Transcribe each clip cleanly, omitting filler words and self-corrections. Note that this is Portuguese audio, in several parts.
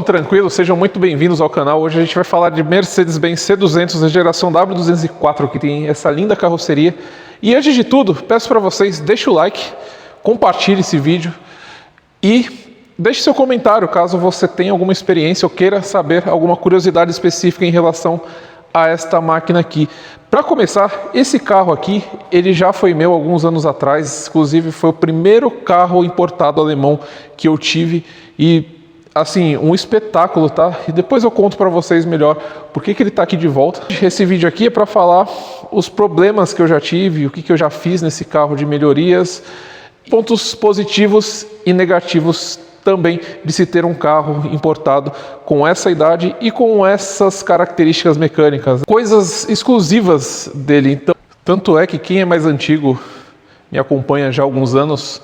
Tranquilo, sejam muito bem-vindos ao canal. Hoje a gente vai falar de Mercedes-Benz C200 da geração W204, que tem essa linda carroceria. E antes de tudo, peço para vocês, deixe o like, compartilhe esse vídeo e deixe seu comentário caso você tenha alguma experiência ou queira saber alguma curiosidade específica em relação a esta máquina aqui. Para começar, esse carro aqui, ele já foi meu alguns anos atrás, inclusive foi o primeiro carro importado alemão que eu tive e assim, um espetáculo, tá? E depois eu conto para vocês melhor por que ele tá aqui de volta. Esse vídeo aqui é para falar os problemas que eu já tive, o que eu já fiz nesse carro de melhorias, pontos positivos e negativos também de se ter um carro importado com essa idade e com essas características mecânicas, coisas exclusivas dele. Então, tanto é que quem é mais antigo, me acompanha já há alguns anos,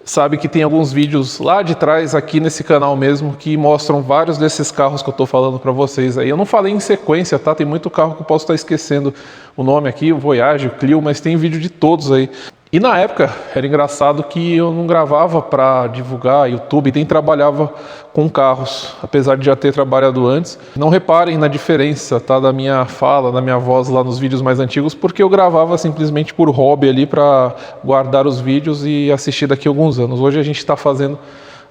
sabe que tem alguns vídeos lá de trás, aqui nesse canal mesmo, que mostram vários desses carros que eu estou falando para vocês aí. Eu não falei em sequência, tá? Tem muito carro que eu posso estar esquecendo o nome aqui, o Voyage, o Clio, mas tem vídeo de todos aí. E na época, era engraçado que eu não gravava para divulgar YouTube, nem trabalhava com carros, apesar de já ter trabalhado antes. Não reparem na diferença, tá, da minha fala, da minha voz lá nos vídeos mais antigos, porque eu gravava simplesmente por hobby ali, para guardar os vídeos e assistir daqui a alguns anos. Hoje a gente está fazendo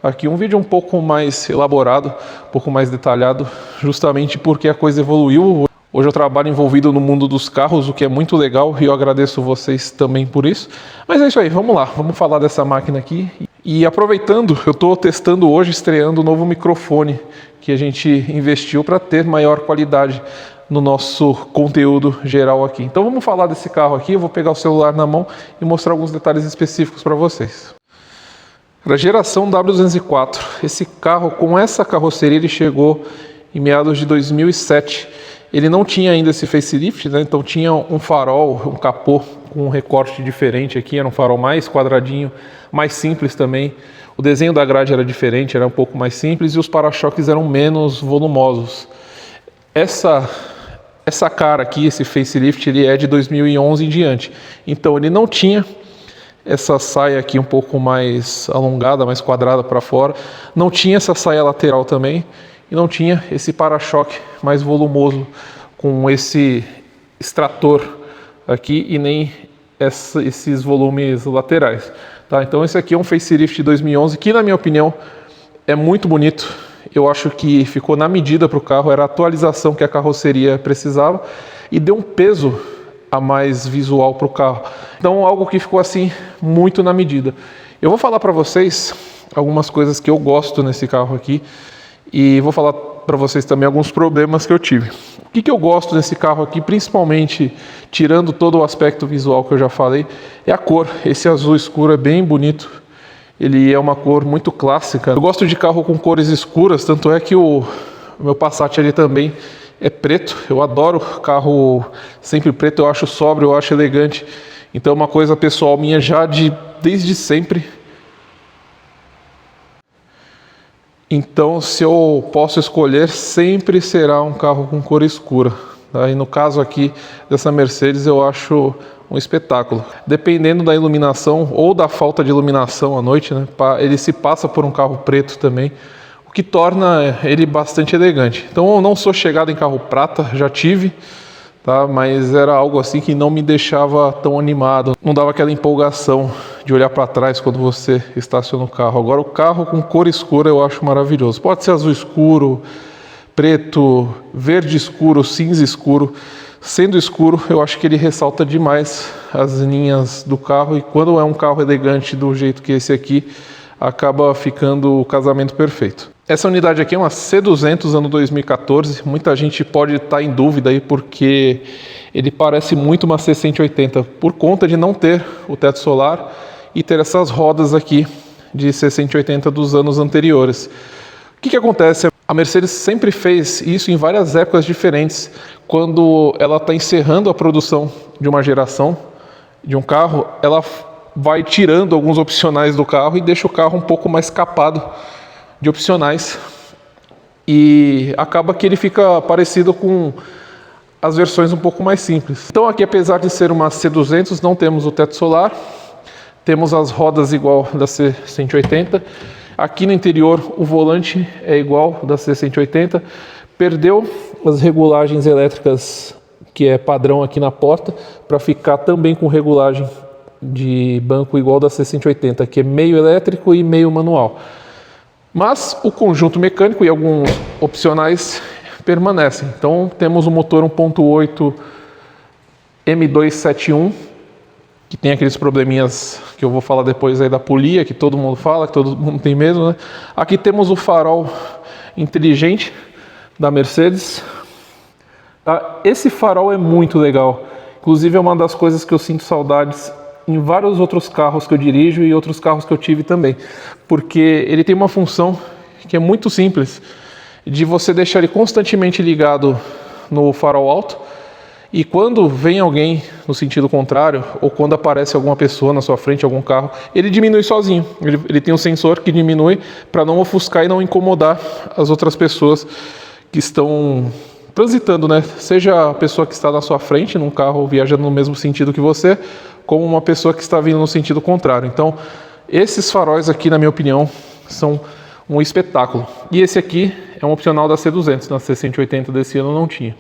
aqui um vídeo um pouco mais elaborado, um pouco mais detalhado, justamente porque a coisa evoluiu. Hoje eu trabalho envolvido no mundo dos carros, o que é muito legal, e eu agradeço vocês também por isso. Mas é isso aí, vamos lá, vamos falar dessa máquina aqui. E aproveitando, eu estou testando hoje, estreando o novo microfone que a gente investiu para ter maior qualidade no nosso conteúdo geral aqui. Então vamos falar desse carro aqui, eu vou pegar o celular na mão e mostrar alguns detalhes específicos para vocês. Da geração W204, esse carro com essa carroceria ele chegou em meados de 2007. Ele não tinha ainda esse facelift, né? Então tinha um farol, um capô com um recorte diferente aqui, era um farol mais quadradinho, mais simples também. O desenho da grade era diferente, era um pouco mais simples e os para-choques eram menos volumosos. Essa cara aqui, esse facelift, ele é de 2011 em diante. Então ele não tinha essa saia aqui um pouco mais alongada, mais quadrada para fora. Não tinha essa saia lateral também. E não tinha esse para-choque mais volumoso com esse extrator aqui e nem esses volumes laterais, tá? Então esse aqui é um facelift de 2011 que, na minha opinião, é muito bonito. Eu acho que ficou na medida para o carro, era a atualização que a carroceria precisava e deu um peso a mais visual para o carro. Então algo que ficou assim muito na medida. Eu vou falar para vocês algumas coisas que eu gosto nesse carro aqui. E vou falar para vocês também alguns problemas que eu tive. O que eu gosto nesse carro aqui, principalmente tirando todo o aspecto visual que eu já falei, é a cor. Esse azul escuro é bem bonito. Ele é uma cor muito clássica. Eu gosto de carro com cores escuras, tanto é que o meu Passat ali também é preto. Eu adoro carro sempre preto, eu acho sóbrio, eu acho elegante. Então é uma coisa pessoal minha já desde sempre. Então, se eu posso escolher, sempre será um carro com cor escura. Tá? E no caso aqui dessa Mercedes, eu acho um espetáculo. Dependendo da iluminação ou da falta de iluminação à noite, né, ele se passa por um carro preto também, o que torna ele bastante elegante. Então, eu não sou chegado em carro prata, já tive, tá? Mas era algo assim que não me deixava tão animado, não dava aquela empolgação de olhar para trás quando você estaciona o carro. Agora o carro com cor escura eu acho maravilhoso. Pode ser azul escuro, preto, verde escuro, cinza escuro. Sendo escuro, eu acho que ele ressalta demais as linhas do carro, e quando é um carro elegante do jeito que esse aqui, acaba ficando o casamento perfeito. Essa unidade aqui é uma C200 ano 2014, muita gente pode estar em dúvida aí porque ele parece muito uma C180 por conta de não ter o teto solar e ter essas rodas aqui de C180 dos anos anteriores. O que acontece? A Mercedes sempre fez isso em várias épocas diferentes. Quando ela está encerrando a produção de uma geração de um carro, ela vai tirando alguns opcionais do carro e deixa o carro um pouco mais capado de opcionais. E acaba que ele fica parecido com as versões um pouco mais simples. Então aqui, apesar de ser uma C200, não temos o teto solar. Temos as rodas igual da C180. Aqui no interior o volante é igual da C180, perdeu as regulagens elétricas que é padrão aqui na porta, para ficar também com regulagem de banco igual da C180, que é meio elétrico e meio manual. Mas o conjunto mecânico e alguns opcionais permanecem. Então temos o motor 1.8 M271, que tem aqueles probleminhas que eu vou falar depois aí da polia, que todo mundo fala, que todo mundo tem medo, né? Aqui temos o farol inteligente da Mercedes. Tá? Esse farol é muito legal. Inclusive é uma das coisas que eu sinto saudades em vários outros carros que eu dirijo e outros carros que eu tive também. Porque ele tem uma função que é muito simples, de você deixar ele constantemente ligado no farol alto, e quando vem alguém no sentido contrário, ou quando aparece alguma pessoa na sua frente, algum carro, ele diminui sozinho. Ele tem um sensor que diminui para não ofuscar e não incomodar as outras pessoas que estão transitando, né? Seja a pessoa que está na sua frente num carro viajando no mesmo sentido que você, como uma pessoa que está vindo no sentido contrário. Então, esses faróis aqui, na minha opinião, são um espetáculo. E esse aqui é um opcional da C200, na C180 desse ano não tinha.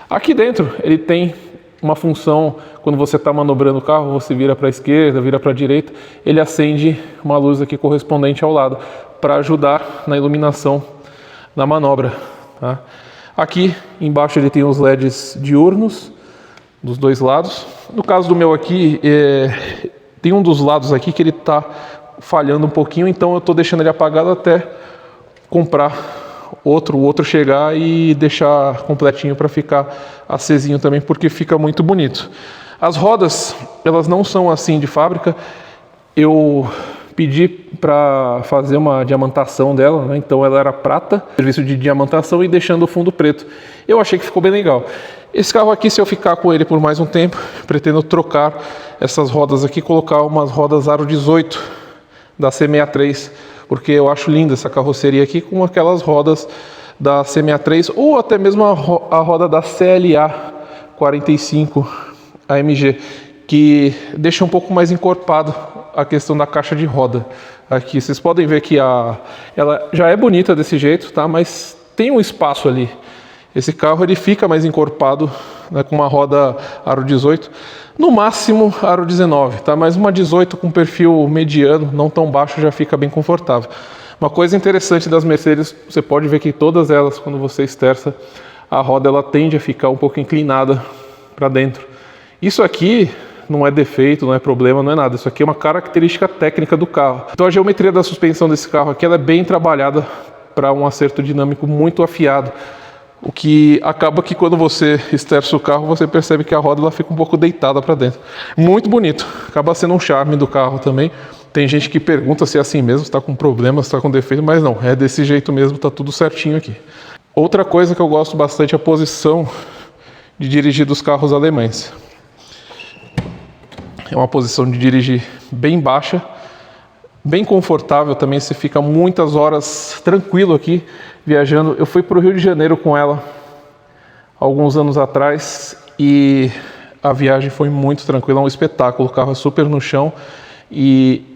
Aqui dentro ele tem uma função, quando você está manobrando o carro, você vira para a esquerda, vira para a direita, ele acende uma luz aqui correspondente ao lado, para ajudar na iluminação da manobra. Tá? Aqui embaixo ele tem os LEDs diurnos, dos dois lados. No caso do meu aqui, tem um dos lados aqui que ele está falhando um pouquinho, então eu estou deixando ele apagado até comprar o outro chegar e deixar completinho para ficar acesinho também, porque fica muito bonito. As rodas, elas não são assim de fábrica. Eu pedi para fazer uma diamantação dela, né? Então ela era prata, serviço de diamantação, e deixando o fundo preto. Eu achei que ficou bem legal. Esse carro aqui, se eu ficar com ele por mais um tempo, pretendo trocar essas rodas aqui, colocar umas rodas aro 18 da C63, porque eu acho linda essa carroceria aqui com aquelas rodas da C63, ou até mesmo a roda da CLA 45 AMG, que deixa um pouco mais encorpado a questão da caixa de roda. Aqui vocês podem ver que ela já é bonita desse jeito, tá? Mas tem um espaço ali. Esse carro ele fica mais encorpado, né, com uma roda aro 18, no máximo aro 19, tá? Mas uma 18 com perfil mediano, não tão baixo, já fica bem confortável. Uma coisa interessante das Mercedes, você pode ver que todas elas, quando você esterça, a roda ela tende a ficar um pouco inclinada para dentro. Isso aqui não é defeito, não é problema, não é nada. Isso aqui é uma característica técnica do carro. Então a geometria da suspensão desse carro aqui ela é bem trabalhada para um acerto dinâmico muito afiado. O que acaba que quando você esterça o carro, você percebe que a roda ela fica um pouco deitada para dentro. Muito bonito. Acaba sendo um charme do carro também. Tem gente que pergunta se é assim mesmo, se está com problema, se está com defeito, mas não, é desse jeito mesmo, está tudo certinho aqui. Outra coisa que eu gosto bastante é a posição de dirigir dos carros alemães. É uma posição de dirigir bem baixa, bem confortável também, você fica muitas horas tranquilo aqui viajando. Eu fui para o Rio de Janeiro com ela alguns anos atrás e a viagem foi muito tranquila, é um espetáculo, o carro é super no chão e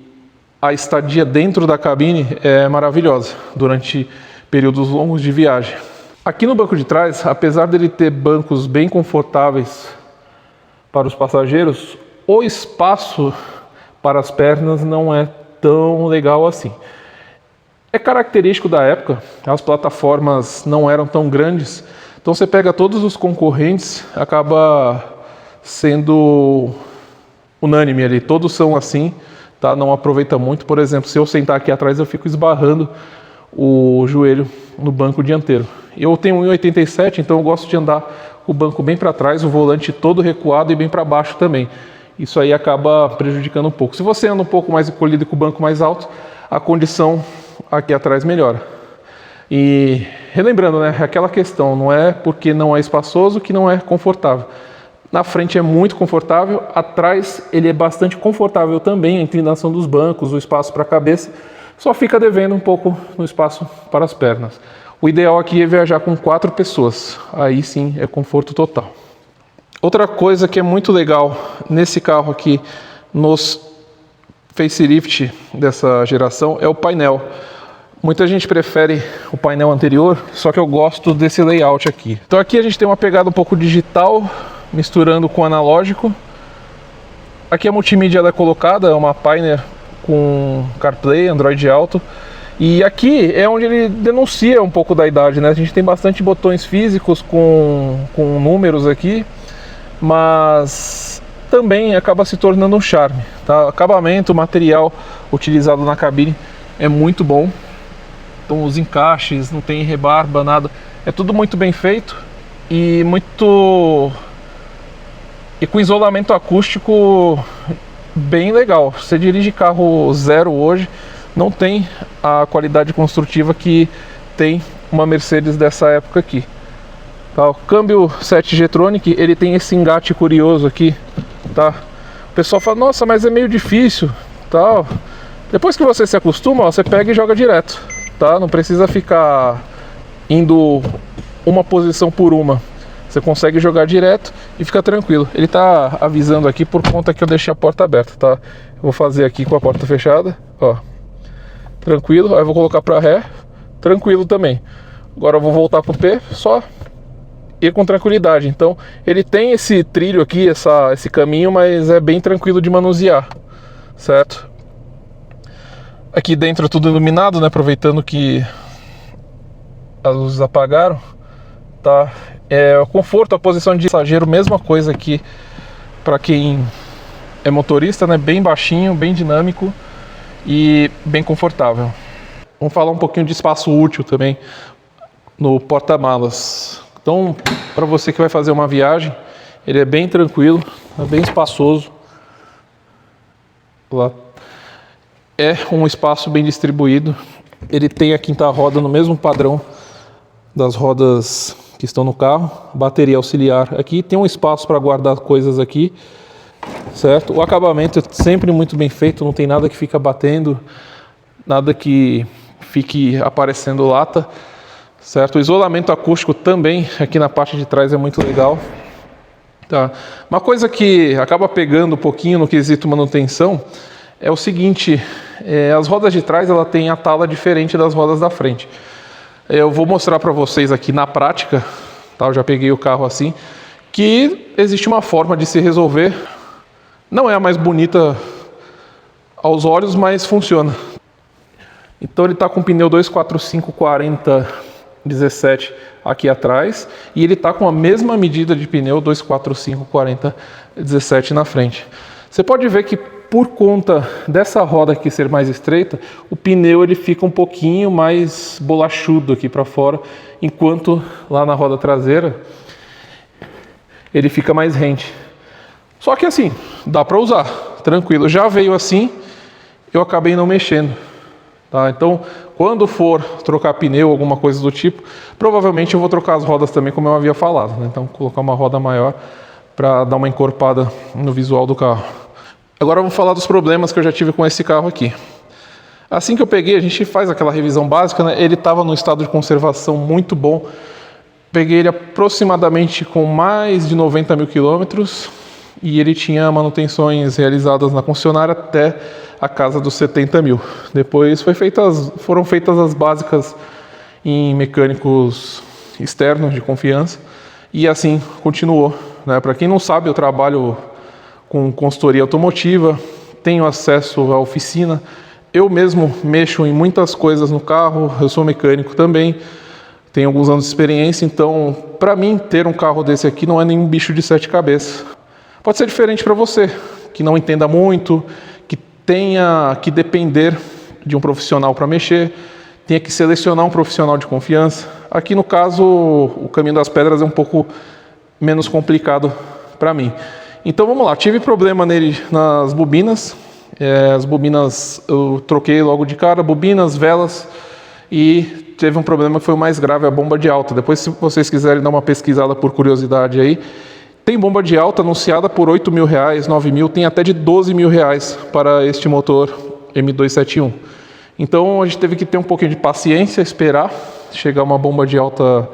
a estadia dentro da cabine é maravilhosa durante períodos longos de viagem. Aqui no banco de trás, apesar dele ter bancos bem confortáveis para os passageiros, o espaço para as pernas não é tão legal assim. É característico da época, as plataformas não eram tão grandes, então você pega todos os concorrentes, acaba sendo unânime ali, todos são assim, tá? Não aproveita muito. Por exemplo, se eu sentar aqui atrás eu fico esbarrando o joelho no banco dianteiro. Eu tenho 1,87, então eu gosto de andar com o banco bem para trás, o volante todo recuado e bem para baixo também. Isso aí acaba prejudicando um pouco. Se você anda um pouco mais encolhido com o banco mais alto, a condição aqui atrás melhora. E relembrando, né, aquela questão, não é porque não é espaçoso que não é confortável. Na frente é muito confortável, atrás ele é bastante confortável também, a inclinação dos bancos, o espaço para a cabeça, só fica devendo um pouco no espaço para as pernas. O ideal aqui é viajar com 4 pessoas, aí sim é conforto total. Outra coisa que é muito legal nesse carro aqui, nos facelift dessa geração, é o painel. Muita gente prefere o painel anterior, só que eu gosto desse layout aqui. Então aqui a gente tem uma pegada um pouco digital, misturando com analógico. Aqui a multimídia ela é colocada, é uma Pioneer com CarPlay, Android Auto. E aqui é onde ele denuncia um pouco da idade, né? A gente tem bastante botões físicos com números aqui, mas também acaba se tornando um charme, tá? Acabamento, material utilizado na cabine é muito bom. Então os encaixes, não tem rebarba, nada. É tudo muito bem feito e com isolamento acústico bem legal. Você dirige carro zero hoje, não tem a qualidade construtiva que tem uma Mercedes dessa época aqui. Tá, o câmbio 7G-Tronic, ele tem esse engate curioso aqui, tá? O pessoal fala, nossa, mas é meio difícil, tal. Depois que você se acostuma, ó, você pega e joga direto, tá? Não precisa ficar indo uma posição por uma. Você consegue jogar direto e fica tranquilo. Ele tá avisando aqui por conta que eu deixei a porta aberta, tá? Eu vou fazer aqui com a porta fechada, ó. Tranquilo, aí eu vou colocar para ré, tranquilo também. Agora eu vou voltar pro P, só ir com tranquilidade. Então ele tem esse trilho aqui, esse caminho, mas é bem tranquilo de manusear, certo? Aqui dentro é tudo iluminado, né? Aproveitando que as luzes apagaram, tá? O conforto, a posição de passageiro, mesma coisa aqui para quem é motorista, né? Bem baixinho, bem dinâmico e bem confortável. Vamos falar um pouquinho de espaço útil também no porta-malas. Então, para você que vai fazer uma viagem, ele é bem tranquilo, é bem espaçoso. Lá é um espaço bem distribuído. Ele tem a quinta roda no mesmo padrão das rodas que estão no carro. Bateria auxiliar aqui, tem um espaço para guardar coisas aqui, certo? O acabamento é sempre muito bem feito, não tem nada que fica batendo, nada que fique aparecendo lata, certo? O isolamento acústico também aqui na parte de trás é muito legal, tá? Uma coisa que acaba pegando um pouquinho no quesito manutenção é o seguinte, as rodas de trás ela tem a tala diferente das rodas da frente. Eu vou mostrar para vocês aqui na prática, tá? Eu já peguei o carro assim, que existe uma forma de se resolver. Não é a mais bonita aos olhos, mas funciona. Então ele está com o pneu 245/40/17 aqui atrás e ele está com a mesma medida de pneu 245/40/17 na frente. Você pode ver que por conta dessa roda aqui ser mais estreita, o pneu ele fica um pouquinho mais bolachudo aqui para fora, enquanto lá na roda traseira ele fica mais rente. Só que assim, dá para usar, tranquilo. Já veio assim, eu acabei não mexendo. Tá? Então, quando for trocar pneu, alguma coisa do tipo, provavelmente eu vou trocar as rodas também, como eu havia falado, né? Então, colocar uma roda maior para dar uma encorpada no visual do carro. Agora vamos falar dos problemas que eu já tive com esse carro aqui. Assim que eu peguei, a gente faz aquela revisão básica, né? Ele estava num estado de conservação muito bom. Peguei ele aproximadamente com mais de 90 mil quilômetros e ele tinha manutenções realizadas na concessionária até a casa dos 70 mil. Depois foram feitas as básicas em mecânicos externos de confiança e assim continuou, né? Para quem não sabe, eu trabalho com consultoria automotiva, tenho acesso à oficina, eu mesmo mexo em muitas coisas no carro, eu sou mecânico também, tenho alguns anos de experiência, então para mim ter um carro desse aqui não é nenhum bicho de sete cabeças. Pode ser diferente para você, que não entenda muito, que tenha que depender de um profissional para mexer, tenha que selecionar um profissional de confiança. Aqui no caso, o caminho das pedras é um pouco menos complicado para mim. Então vamos lá, tive problema nele nas bobinas. As bobinas eu troquei logo de cara, bobinas, velas, e teve um problema que foi o mais grave, a bomba de alta. Depois, se vocês quiserem dar uma pesquisada por curiosidade aí, tem bomba de alta anunciada por R$8.000, 9 mil, tem até de R$12.000 para este motor M271. Então a gente teve que ter um pouquinho de paciência, esperar chegar uma bomba de alta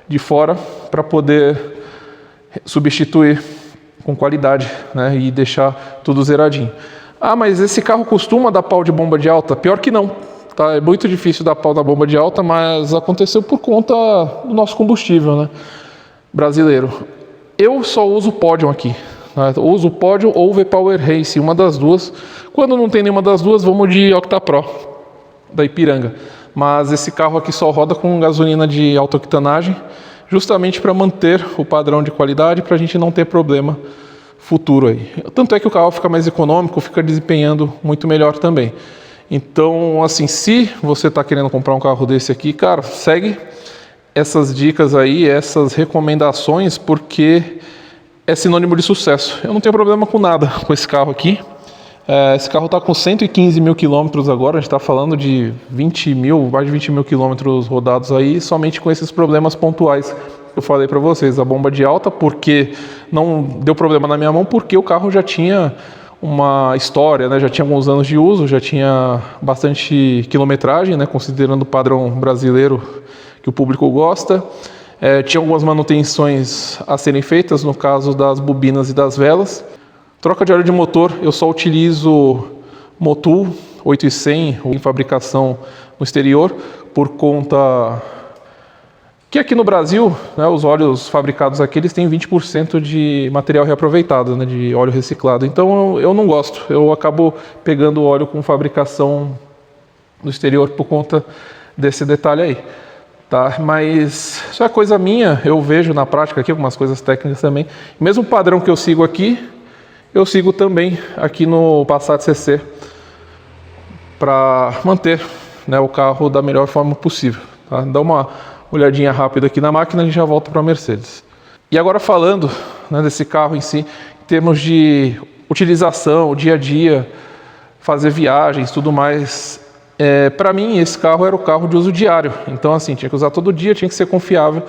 de fora para poder substituir com qualidade, né, e deixar tudo zeradinho. Ah, mas esse carro costuma dar pau de bomba de alta? Pior que não. tá? É muito difícil dar pau na bomba de alta, mas aconteceu por conta do nosso combustível, né? Brasileiro. Eu só uso Podium aqui. Tá? Eu uso Podium ou V-Power Race, uma das duas. Quando não tem nenhuma das duas, vamos de Octa Pro, da Ipiranga. Mas esse carro aqui só roda com gasolina de alta octanagem, justamente para manter o padrão de qualidade, para a gente não ter problema futuro aí. Tanto é que o carro fica mais econômico, fica desempenhando muito melhor também. Então, assim, se você está querendo comprar um carro desse aqui, cara, segue essas dicas aí, essas recomendações, porque é sinônimo de sucesso. Eu não tenho problema com nada com esse carro aqui. Esse carro está com 115 mil quilômetros agora, a gente está falando de 20 mil, mais de 20 mil quilômetros rodados aí, somente com esses problemas pontuais que eu falei para vocês. A bomba de alta, porque não deu problema na minha mão, porque o carro já tinha uma história, né? Já tinha alguns anos de uso, já tinha bastante quilometragem, né? Considerando o padrão brasileiro que o público gosta. Tinha algumas manutenções a serem feitas, no caso das bobinas e das velas. Troca de óleo de motor, eu só utilizo Motul 8100 em fabricação no exterior, por conta que aqui no Brasil, né, os óleos fabricados aqui eles têm 20% de material reaproveitado, né, de óleo reciclado. Então eu não gosto, eu acabo pegando óleo com fabricação no exterior por conta desse detalhe aí. Tá, mas isso é coisa minha, eu vejo na prática aqui algumas coisas técnicas também. Mesmo padrão que eu sigo aqui, eu sigo também aqui no Passat CC para manter, né, o carro da melhor forma possível. Tá? Dá uma olhadinha rápida aqui na máquina e a gente já volta para a Mercedes. E agora falando, né, desse carro em si, em termos de utilização, dia a dia, fazer viagens, tudo mais, para mim esse carro era o carro de uso diário. Então assim, tinha que usar todo dia, tinha que ser confiável.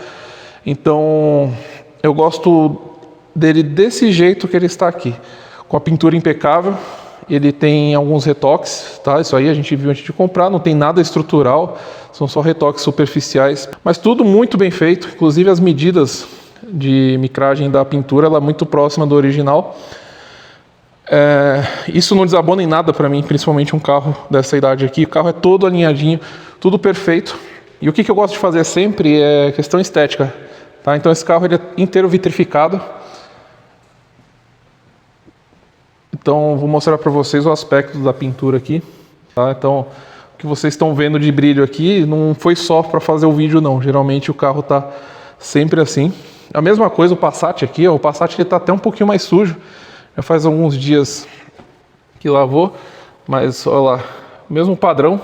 Então eu gosto dele desse jeito que ele está aqui, com a pintura impecável. Ele tem alguns retoques, tá? Isso aí a gente viu antes de comprar, não tem nada estrutural, são só retoques superficiais, mas tudo muito bem feito, inclusive as medidas de micragem da pintura, ela é muito próxima do original. Isso não desabona em nada para mim, principalmente um carro dessa idade aqui. O carro é todo alinhadinho, tudo perfeito. E o que eu gosto de fazer sempre é questão estética, tá? Então esse carro ele é inteiro vitrificado. Então vou mostrar para vocês o aspecto da pintura aqui, tá? Então o que vocês estão vendo de brilho aqui não foi só para fazer o vídeo não, geralmente o carro tá sempre assim. A mesma coisa o Passat aqui, ó, o Passat ele tá até um pouquinho mais sujo, já faz alguns dias que lavou, mas olha lá, mesmo padrão,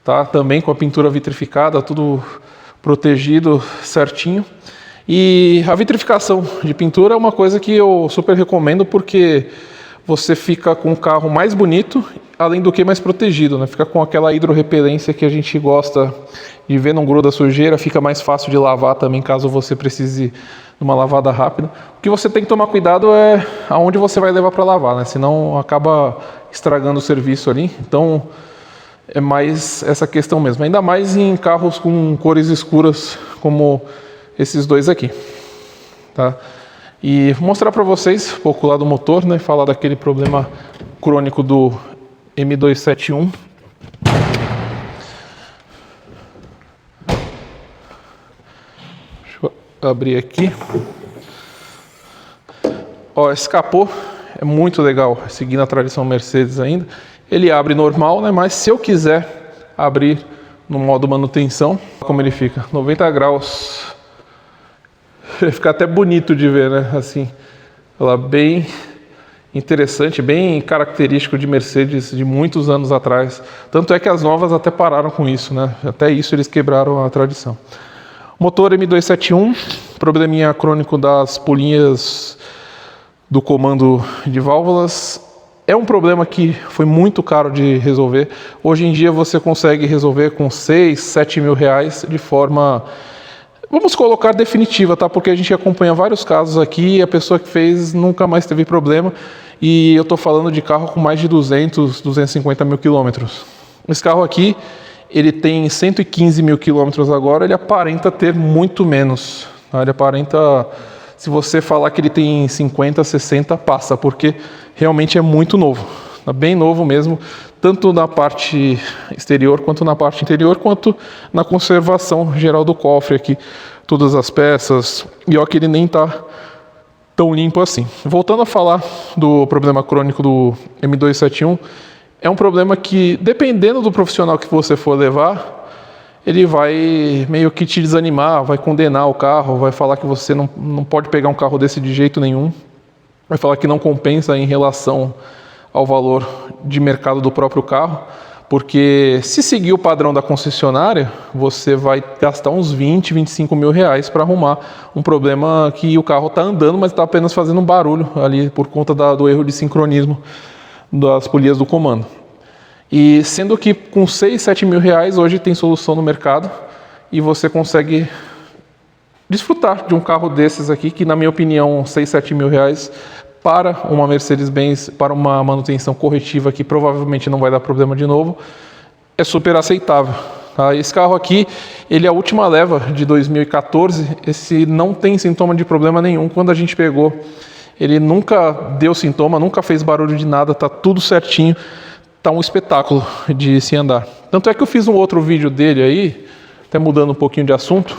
tá? Também com a pintura vitrificada, tudo protegido certinho. E a vitrificação de pintura é uma coisa que eu super recomendo, porque você fica com o carro mais bonito, além do que mais protegido, né? Fica com aquela hidrorrepelência que a gente gosta de ver, não gruda sujeira, fica mais fácil de lavar também, caso você precise de uma lavada rápida. O que você tem que tomar cuidado é aonde você vai levar para lavar, né? Senão acaba estragando o serviço ali. Então é mais essa questão mesmo, ainda mais em carros com cores escuras como esses dois aqui, tá? E vou mostrar para vocês um pouco lá do motor, né? Falar daquele problema crônico do M271. Deixa eu abrir aqui. Ó, esse capô é muito legal, seguindo a tradição Mercedes ainda. Ele abre normal, né? Mas se eu quiser abrir no modo manutenção, como ele fica, 90 graus. Fica até bonito de ver, né? Assim, ela bem interessante, bem característico de Mercedes de muitos anos atrás. Tanto é que as novas até pararam com isso, né? Até isso eles quebraram a tradição. Motor M271, probleminha crônico das polinhas do comando de válvulas. É um problema que foi muito caro de resolver. Hoje em dia você consegue resolver com 6, 7 mil reais de forma... Vamos colocar definitiva, tá? Porque a gente acompanha vários casos aqui e a pessoa que fez nunca mais teve problema. E eu tô falando de carro com mais de 200, 250 mil quilômetros. Esse carro aqui, ele tem 115 mil quilômetros agora, ele aparenta ter muito menos. Tá? Ele aparenta, se você falar que ele tem 50, 60, passa, porque realmente é muito novo. Tá bem novo mesmo. tanto na parte exterior, quanto na parte interior, quanto na conservação geral do cofre aqui, todas as peças, e ó que ele nem está tão limpo assim. Voltando a falar do problema crônico do M271, é um problema que, dependendo do profissional que você for levar, ele vai meio que te desanimar, vai condenar o carro, vai falar que você não pode pegar um carro desse de jeito nenhum, vai falar que não compensa em relação ao valor de mercado do próprio carro, porque se seguir o padrão da concessionária, você vai gastar uns 20, 25 mil reais para arrumar um problema que o carro está andando, mas está apenas fazendo um barulho ali por conta do erro de sincronismo das polias do comando. E sendo que com 6, 7 mil reais hoje tem solução no mercado e você consegue desfrutar de um carro desses aqui, que na minha opinião 6, 7 mil reais para uma Mercedes-Benz, para uma manutenção corretiva que provavelmente não vai dar problema de novo, é super aceitável. Tá? Esse carro aqui, ele é a última leva de 2014, esse não tem sintoma de problema nenhum. Quando a gente pegou, ele nunca deu sintoma, nunca fez barulho de nada, tá tudo certinho, tá um espetáculo de se andar. Tanto é que eu fiz um outro vídeo dele aí, até mudando um pouquinho de assunto,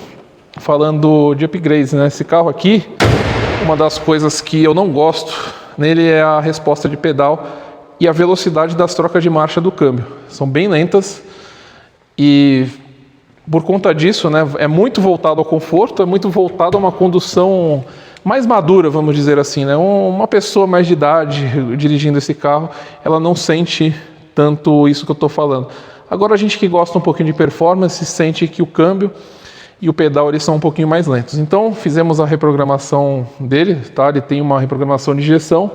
falando de upgrades, né? Esse carro aqui, uma das coisas que eu não gosto nele é a resposta de pedal e a velocidade das trocas de marcha do câmbio. São bem lentas e por conta disso, né, é muito voltado ao conforto, é muito voltado a uma condução mais madura, vamos dizer assim, né? Uma pessoa mais de idade dirigindo esse carro, ela não sente tanto isso que eu estou falando. Agora a gente que gosta um pouquinho de performance sente que o câmbio e o pedal eles são um pouquinho mais lentos. Então fizemos a reprogramação dele, tá? Ele tem uma reprogramação de injeção,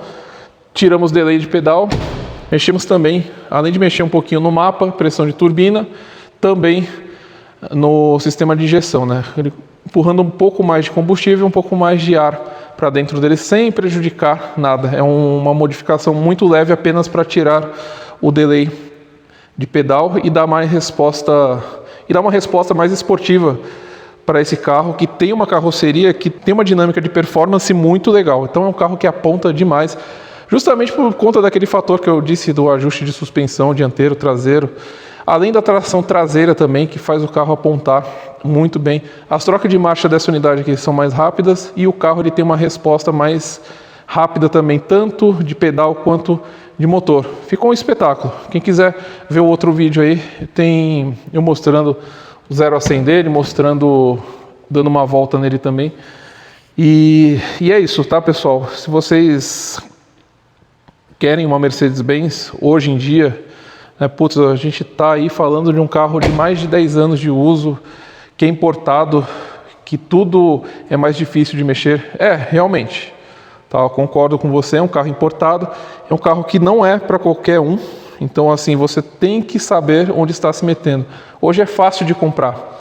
tiramos o delay de pedal, mexemos também, além de mexer um pouquinho no mapa, pressão de turbina, também no sistema de injeção, né? Ele empurrando um pouco mais de combustível, um pouco mais de ar para dentro dele, sem prejudicar nada. É uma modificação muito leve apenas para tirar o delay de pedal e dar mais resposta, e dar uma resposta mais esportiva para esse carro, que tem uma carroceria que tem uma dinâmica de performance muito legal. Então é um carro que aponta demais, justamente por conta daquele fator que eu disse do ajuste de suspensão dianteiro, traseiro, além da tração traseira também, que faz o carro apontar muito bem. As trocas de marcha dessa unidade aqui são mais rápidas e o carro ele tem uma resposta mais rápida também, tanto de pedal quanto de motor. Ficou um espetáculo. Quem quiser ver o outro vídeo aí, tem eu mostrando o 0 a 100 dele, dando uma volta nele também. E é isso, tá, pessoal? Se vocês querem uma Mercedes-Benz hoje em dia, né, putz, a gente tá aí falando de um carro de mais de 10 anos de uso, que é importado, que tudo é mais difícil de mexer. Realmente. Tá, eu concordo com você, é um carro importado, é um carro que não é para qualquer um. Então, assim, você tem que saber onde está se metendo. Hoje é fácil de comprar,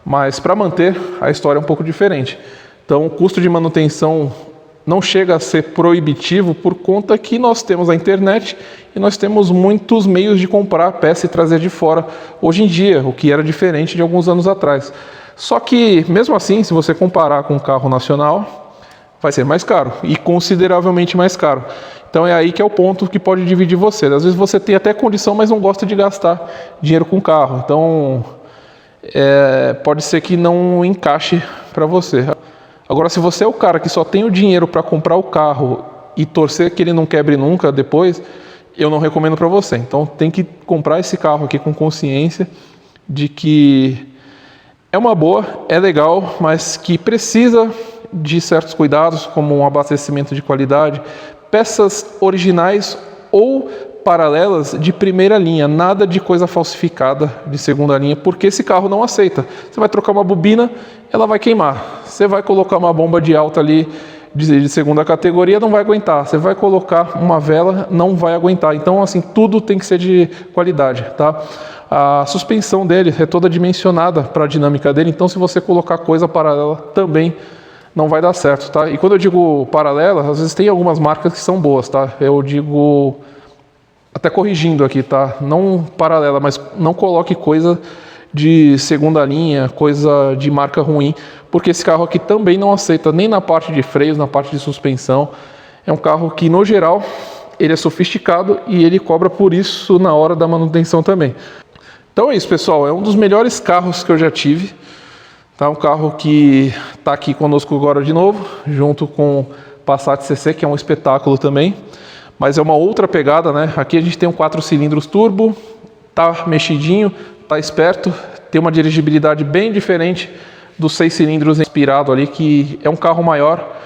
mas para manter, a história é um pouco diferente. Então, o custo de manutenção não chega a ser proibitivo por conta que nós temos a internet e nós temos muitos meios de comprar a peça e trazer de fora hoje em dia, o que era diferente de alguns anos atrás. Só que, mesmo assim, se você comparar com um carro nacional, vai ser mais caro e consideravelmente mais caro. Então é aí que é o ponto que pode dividir você. Às vezes você tem até condição, mas não gosta de gastar dinheiro com carro. Então pode ser que não encaixe para você. Agora, se você é o cara que só tem o dinheiro para comprar o carro e torcer que ele não quebre nunca depois, eu não recomendo para você. Então tem que comprar esse carro aqui com consciência de que é uma boa, é legal, mas que precisa de certos cuidados, como um abastecimento de qualidade, peças originais ou paralelas de primeira linha, nada de coisa falsificada de segunda linha, porque esse carro não aceita. Você vai trocar uma bobina, ela vai queimar. Você vai colocar uma bomba de alta ali de segunda categoria, não vai aguentar. Você vai colocar uma vela, não vai aguentar. Então, assim, tudo tem que ser de qualidade, tá? A suspensão dele é toda dimensionada para a dinâmica dele, então se você colocar coisa paralela também não vai dar certo, tá? E quando eu digo paralela, às vezes tem algumas marcas que são boas, tá? Eu digo, até corrigindo aqui, tá? Não paralela, mas não coloque coisa de segunda linha, coisa de marca ruim, porque esse carro aqui também não aceita nem na parte de freios, na parte de suspensão. É um carro que, no geral, ele é sofisticado e ele cobra por isso na hora da manutenção também. Então é isso, pessoal, é um dos melhores carros que eu já tive, tá? Um carro que está aqui conosco agora de novo, junto com o Passat CC, que é um espetáculo também, mas é uma outra pegada, né? Aqui a gente tem um 4 cilindros turbo, tá mexidinho, tá esperto, tem uma dirigibilidade bem diferente dos 6 cilindros inspirado ali, que é um carro maior,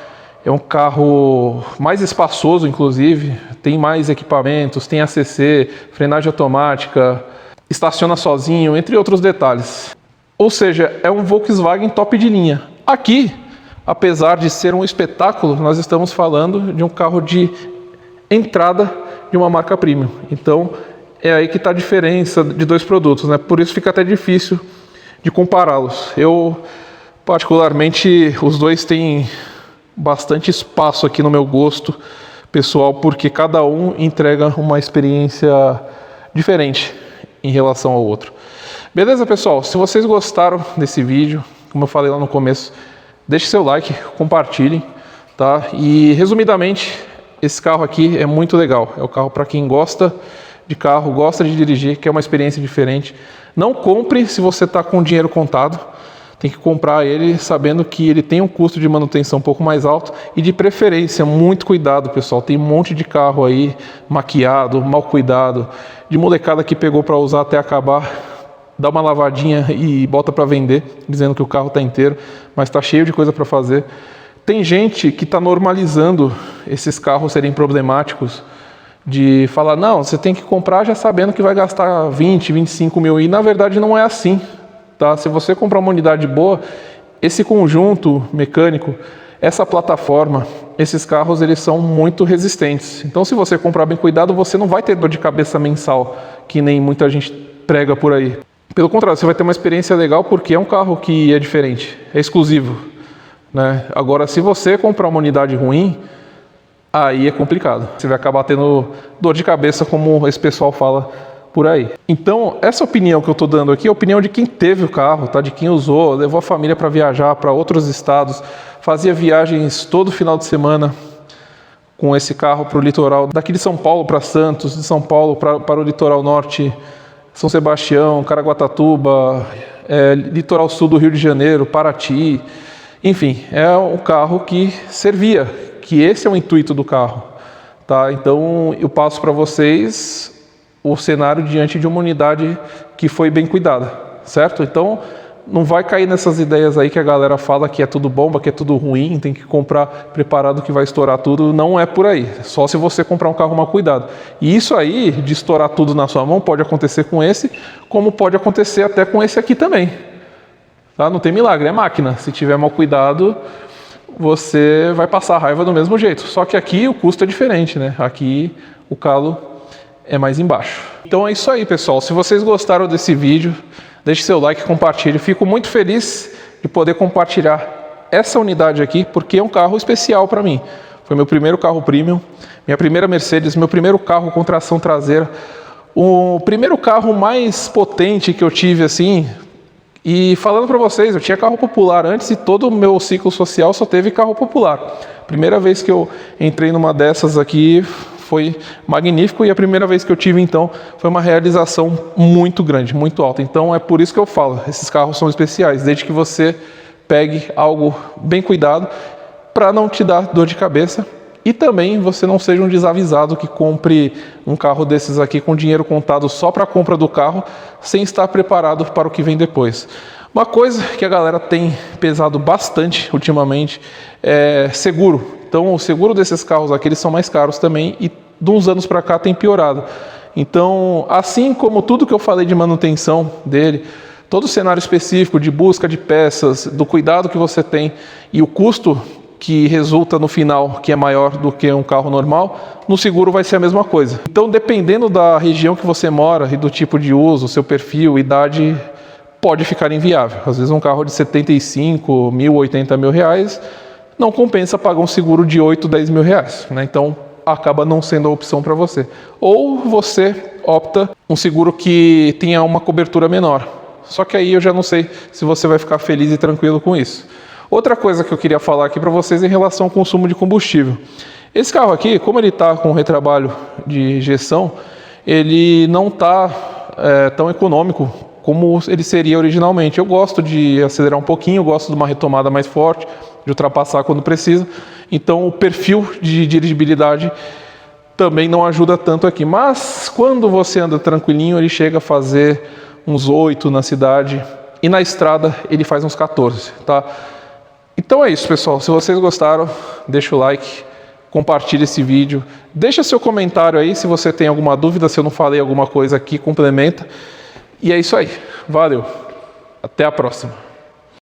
é um carro mais espaçoso, inclusive, tem mais equipamentos, tem ACC, frenagem automática, estaciona sozinho, entre outros detalhes. Ou seja, é um Volkswagen top de linha. Aqui, apesar de ser um espetáculo, nós estamos falando de um carro de entrada de uma marca premium. Então, é aí que está a diferença de dois produtos, né? Por isso fica até difícil de compará-los. Eu, particularmente, os dois têm bastante espaço aqui no meu gosto pessoal, porque cada um entrega uma experiência diferente em relação ao outro. Beleza, pessoal? Se vocês gostaram desse vídeo, como eu falei lá no começo, deixe seu like, compartilhem, tá? E, resumidamente, esse carro aqui é muito legal. É o carro para quem gosta de carro, gosta de dirigir, quer uma experiência diferente. Não compre se você está com dinheiro contado. Tem que comprar ele sabendo que ele tem um custo de manutenção um pouco mais alto e, de preferência, muito cuidado, pessoal. Tem um monte de carro aí maquiado, mal cuidado, de molecada que pegou para usar até acabar, dá uma lavadinha e bota para vender, dizendo que o carro está inteiro, mas está cheio de coisa para fazer. Tem gente que está normalizando esses carros serem problemáticos, de falar, não, você tem que comprar já sabendo que vai gastar 20, 25 mil, e na verdade não é assim. Tá? Se você comprar uma unidade boa, esse conjunto mecânico, essa plataforma, esses carros eles são muito resistentes. Então, se você comprar bem cuidado, você não vai ter dor de cabeça mensal, que nem muita gente prega por aí. Pelo contrário, você vai ter uma experiência legal porque é um carro que é diferente, é exclusivo, né? Agora, se você comprar uma unidade ruim, aí é complicado. Você vai acabar tendo dor de cabeça, como esse pessoal fala por aí. Então, essa opinião que eu estou dando aqui é a opinião de quem teve o carro, tá? De quem usou, levou a família para viajar para outros estados, fazia viagens todo final de semana com esse carro para o litoral, daqui de São Paulo para Santos, de São Paulo para o litoral norte, São Sebastião, Caraguatatuba, litoral sul do Rio de Janeiro, Paraty. Enfim, é um carro que servia, que esse é o intuito do carro, tá? Então, eu passo para vocês o cenário diante de uma unidade que foi bem cuidada, certo? Então, não vai cair nessas ideias aí que a galera fala que é tudo bomba, que é tudo ruim, tem que comprar preparado que vai estourar tudo. Não é por aí, só se você comprar um carro mal cuidado. E isso aí, de estourar tudo na sua mão, pode acontecer com esse, como pode acontecer até com esse aqui também. Tá? Não tem milagre, é máquina. Se tiver mal cuidado, você vai passar raiva do mesmo jeito. Só que aqui o custo é diferente, né? Aqui o calo é mais embaixo. Então é isso aí, pessoal. Se vocês gostaram desse vídeo, deixe seu like, compartilhe. Fico muito feliz de poder compartilhar essa unidade aqui, porque é um carro especial para mim. Foi meu primeiro carro premium, minha primeira Mercedes, meu primeiro carro com tração traseira, o primeiro carro mais potente que eu tive assim. E falando para vocês, eu tinha carro popular antes e todo o meu ciclo social só teve carro popular. Primeira vez que eu entrei numa dessas aqui foi magnífico, e a primeira vez que eu tive, então, foi uma realização muito grande, muito alta. Então, é por isso que eu falo, esses carros são especiais, desde que você pegue algo bem cuidado, para não te dar dor de cabeça, e também você não seja um desavisado que compre um carro desses aqui com dinheiro contado só para a compra do carro, sem estar preparado para o que vem depois. Uma coisa que a galera tem pesado bastante ultimamente é seguro. Então, o seguro desses carros aqui, eles são mais caros também, e de uns anos para cá tem piorado. Então, assim como tudo que eu falei de manutenção dele, todo o cenário específico de busca de peças, do cuidado que você tem e o custo que resulta no final, que é maior do que um carro normal, no seguro vai ser a mesma coisa. Então, dependendo da região que você mora e do tipo de uso, seu perfil, idade, pode ficar inviável. Às vezes um carro de 75 mil, 80 mil reais, não compensa pagar um seguro de 8, 10 mil reais, né? Então, acaba não sendo a opção para você. Ou você opta um seguro que tenha uma cobertura menor. Só que aí eu já não sei se você vai ficar feliz e tranquilo com isso. Outra coisa que eu queria falar aqui para vocês é em relação ao consumo de combustível. Esse carro aqui, como ele está com retrabalho de injeção, ele não está tão econômico como ele seria originalmente. Eu gosto de acelerar um pouquinho, eu gosto de uma retomada mais forte, de ultrapassar quando precisa. Então o perfil de dirigibilidade também não ajuda tanto aqui. Mas quando você anda tranquilinho, ele chega a fazer uns 8 na cidade e na estrada ele faz uns 14, tá? Então é isso, pessoal. Se vocês gostaram, deixa o like, compartilhe esse vídeo, deixa seu comentário aí se você tem alguma dúvida, se eu não falei alguma coisa aqui, complementa. E é isso aí. Valeu. Até a próxima.